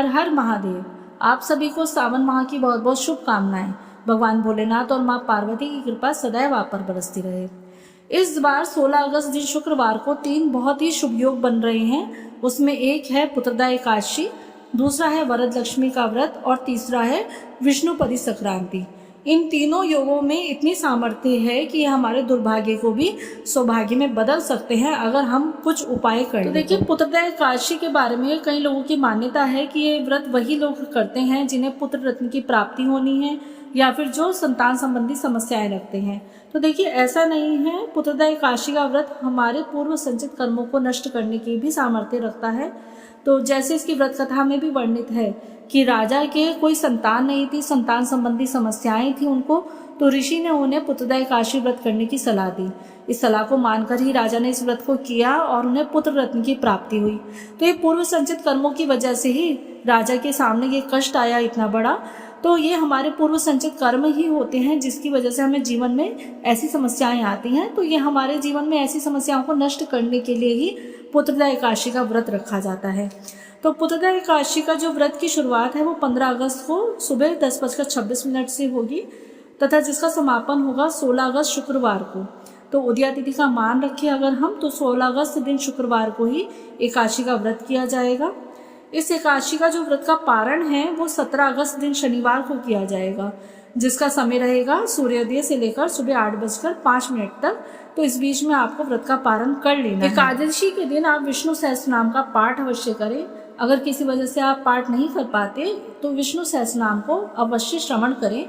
हर हर महादेव। आप सभी को सावन माह की बहुत बहुत शुभकामनाएं। भगवान भोलेनाथ और माँ पार्वती की कृपा सदैव आप पर बरसती रहे। इस बार 16 अगस्त दिन शुक्रवार को 3 बहुत ही शुभ योग बन रहे हैं। उसमें एक है पुत्रदा एकादशी, दूसरा है वरद लक्ष्मी का व्रत और तीसरा है विष्णुपदी संक्रांति। इन तीनों योगों में इतनी सामर्थ्य है कि हमारे दुर्भाग्य को भी सौभाग्य में बदल सकते हैं अगर हम कुछ उपाय करें। तो देखिए, पुत्रदा एकादशी के बारे में कई लोगों की मान्यता है कि ये व्रत वही लोग करते हैं जिन्हें पुत्र रत्न की प्राप्ति होनी है या फिर जो संतान संबंधी समस्याएं रखते हैं। तो देखिए, ऐसा नहीं है। पुत्रदा एकादशी का व्रत हमारे पूर्व संचित कर्मों को नष्ट करने की भी सामर्थ्य रखता है। तो जैसे इसकी व्रत कथा में भी वर्णित है कि राजा के कोई संतान नहीं थी, संतान संबंधी समस्याएं थी उनको, तो ऋषि ने उन्हें पुत्रदा एकादशी व्रत करने की सलाह दी। इस सलाह को मानकर ही राजा ने इस व्रत को किया और उन्हें पुत्र रत्न की प्राप्ति हुई। तो ये पूर्व संचित कर्मों की वजह से ही राजा के सामने ये कष्ट आया इतना बड़ा। तो ये हमारे पूर्व संचित कर्म ही होते हैं जिसकी वजह से हमें जीवन में ऐसी समस्याएं आती हैं। तो ये हमारे जीवन में ऐसी समस्याओं को नष्ट करने के लिए ही पुत्रदा एकादशी का व्रत रखा जाता है। तो पुत्रदा एकादशी का जो व्रत की शुरुआत है वो 15 अगस्त को सुबह 10:26 से होगी तथा जिसका समापन होगा 16 अगस्त शुक्रवार को। तो उदया तिथि का मान रखें अगर हम, तो 16 अगस्त दिन शुक्रवार को ही एकादशी का व्रत किया जाएगा। इस एकादशी का जो व्रत का पारण है वो 17 अगस्त दिन शनिवार को किया जाएगा, जिसका समय रहेगा सूर्योदय से लेकर सुबह 8:05 तक। तो इस बीच में आपको व्रत का पारण कर लेना है। एकादशी के दिन आप विष्णु सहस्त्रनाम का पाठ अवश्य करें। अगर किसी वजह से आप पाठ नहीं कर पाते तो विष्णु सहस्त्रनाम को अवश्य श्रवण करें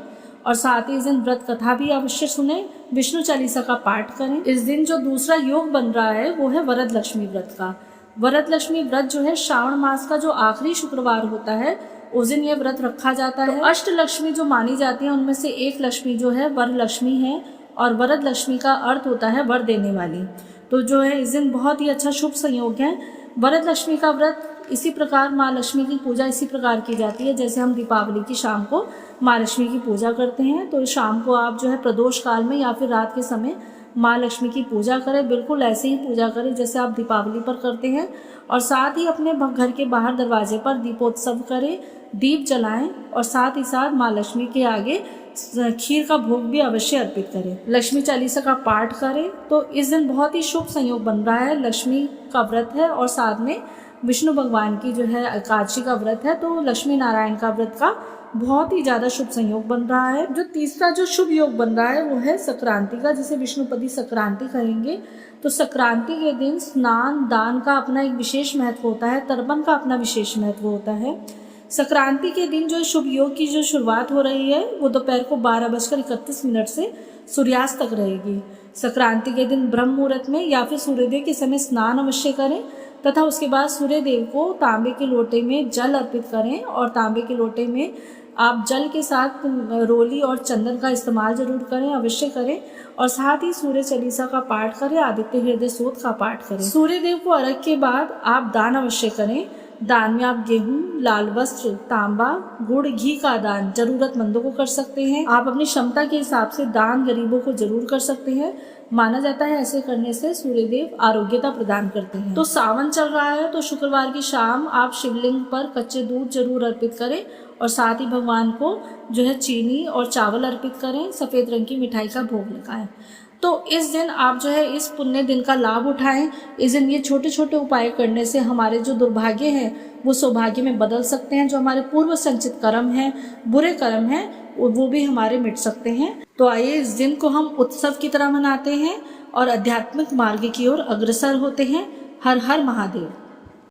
और साथ ही इस दिन व्रत कथा भी अवश्य सुने, विष्णु चालीसा का पाठ करें। इस दिन जो दूसरा योग बन रहा है वो है वरद लक्ष्मी व्रत का। वरद लक्ष्मी व्रत जो है श्रावण मास का जो आखिरी शुक्रवार होता है उस दिन ये व्रत रखा जाता है। अष्ट लक्ष्मी जो मानी जाती है उनमें से एक लक्ष्मी जो है वर लक्ष्मी है और वरद लक्ष्मी का अर्थ होता है वर देने वाली। तो जो है इस दिन बहुत ही अच्छा शुभ संयोग है। वरद लक्ष्मी का व्रत इसी प्रकार माँ लक्ष्मी की पूजा इसी प्रकार की जाती है जैसे हम दीपावली की शाम को माँ लक्ष्मी की पूजा करते हैं। तो शाम को आप जो है प्रदोष काल में या फिर रात के समय माँ लक्ष्मी की पूजा करें, बिल्कुल ऐसे ही पूजा करें जैसे आप दीपावली पर करते हैं। और साथ ही अपने घर के बाहर दरवाजे पर दीपोत्सव करें, दीप जलाएं और साथ ही साथ माँ लक्ष्मी के आगे खीर का भोग भी अवश्य अर्पित करें। लक्ष्मी चालीसा का पाठ करें। तो इस दिन बहुत ही शुभ संयोग बन रहा है। लक्ष्मी का व्रत है और साथ में विष्णु भगवान की जो है एकादशी का व्रत है, तो लक्ष्मी नारायण का व्रत का बहुत ही ज्यादा शुभ संयोग बन रहा है। जो तीसरा जो शुभ योग बन रहा है वो है संक्रांति का, जिसे विष्णुपदी संक्रांति कहेंगे। तो संक्रांति के दिन स्नान दान का अपना एक विशेष महत्व होता है, तर्पण का अपना विशेष महत्व होता है। संक्रांति के दिन जो शुभ योग की जो शुरुआत हो रही है वो दोपहर को 12:31 से सूर्यास्त तक रहेगी। संक्रांति के दिन ब्रह्म मुहूर्त में या फिर सूर्योदय के समय स्नान अवश्य करें तथा उसके बाद सूर्य देव को तांबे के लोटे में जल अर्पित करें और तांबे के लोटे में आप जल के साथ रोली और चंदन का इस्तेमाल जरूर करें, अवश्य करें। और साथ ही सूर्य चालीसा का पाठ करें, आदित्य हृदय स्तोत्र का पाठ करें। सूर्य देव को अर्घ्य के बाद आप दान अवश्य करें। दान में आप गेहूं, लाल वस्त्र, तांबा, गुड़, घी का दान जरूरतमंदों को कर सकते हैं। आप अपनी क्षमता के हिसाब से दान गरीबों को जरूर कर सकते हैं। माना जाता है ऐसे करने से सूर्यदेव आरोग्यता प्रदान करते हैं। तो सावन चल रहा है तो शुक्रवार की शाम आप शिवलिंग पर कच्चे दूध जरूर अर्पित करें और साथ ही भगवान को जो है चीनी और चावल अर्पित करें, सफेद रंग की मिठाई का भोग लगाएं। तो इस दिन आप जो है इस पुण्य दिन का लाभ उठाएं। इस दिन ये छोटे छोटे उपाय करने से हमारे जो दुर्भाग्य हैं वो सौभाग्य में बदल सकते हैं। जो हमारे पूर्व संचित कर्म हैं, बुरे कर्म हैं, वो भी हमारे मिट सकते हैं। तो आइए इस दिन को हम उत्सव की तरह मनाते हैं और आध्यात्मिक मार्ग की ओर अग्रसर होते हैं। हर हर महादेव।